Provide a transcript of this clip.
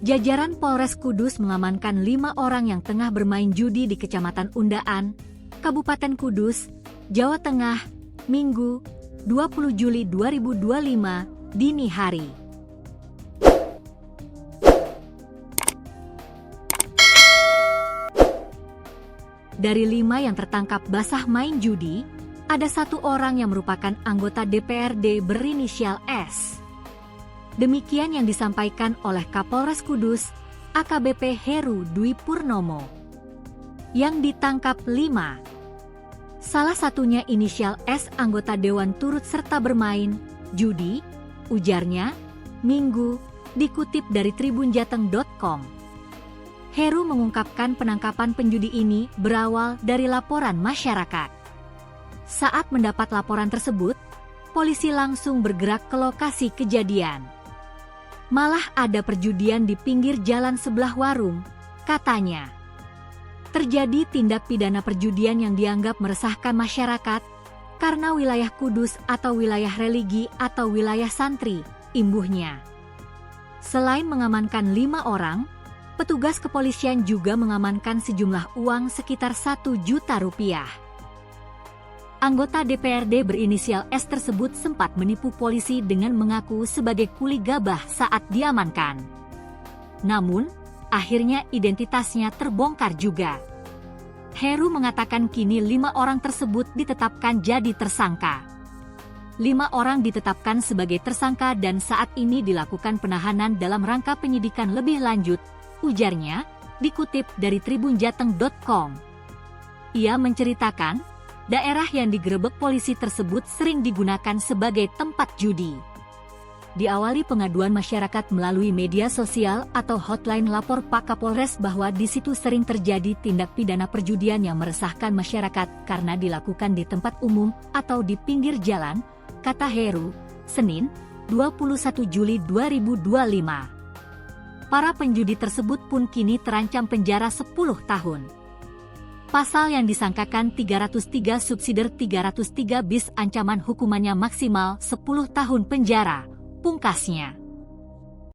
Jajaran Polres Kudus mengamankan 5 orang yang tengah bermain judi di Kecamatan Undaan, Kabupaten Kudus, Jawa Tengah, Minggu, 20 Juli 2025, dini hari. Dari 5 yang tertangkap basah main judi, ada 1 orang yang merupakan anggota DPRD berinisial S. Demikian yang disampaikan oleh Kapolres Kudus, AKBP Heru Dwi Purnomo. Yang ditangkap 5. Salah satunya inisial S, anggota Dewan turut serta bermain judi, ujarnya, Minggu, dikutip dari tribunjateng.com. Heru mengungkapkan penangkapan penjudi ini berawal dari laporan masyarakat. Saat mendapat laporan tersebut, polisi langsung bergerak ke lokasi kejadian. Malah ada perjudian di pinggir jalan sebelah warung, katanya. Terjadi tindak pidana perjudian yang dianggap meresahkan masyarakat karena wilayah Kudus atau wilayah religi atau wilayah santri, imbuhnya. Selain mengamankan 5 orang, petugas kepolisian juga mengamankan sejumlah uang sekitar 1 juta rupiah. Anggota DPRD berinisial S tersebut sempat menipu polisi dengan mengaku sebagai kuli gabah saat diamankan. Namun, akhirnya identitasnya terbongkar juga. Heru mengatakan kini 5 orang tersebut ditetapkan jadi tersangka. 5 orang ditetapkan sebagai tersangka dan saat ini dilakukan penahanan dalam rangka penyidikan lebih lanjut, ujarnya, dikutip dari tribunjateng.com. Ia menceritakan, daerah yang digerebek polisi tersebut sering digunakan sebagai tempat judi. Diawali pengaduan masyarakat melalui media sosial atau hotline lapor Pak Kapolres bahwa di situ sering terjadi tindak pidana perjudian yang meresahkan masyarakat karena dilakukan di tempat umum atau di pinggir jalan, kata Heru, Senin, 21 Juli 2025. Para penjudi tersebut pun kini terancam penjara 10 tahun. Pasal yang disangkakan 303 subsider 303 bis ancaman hukumannya maksimal 10 tahun penjara, pungkasnya.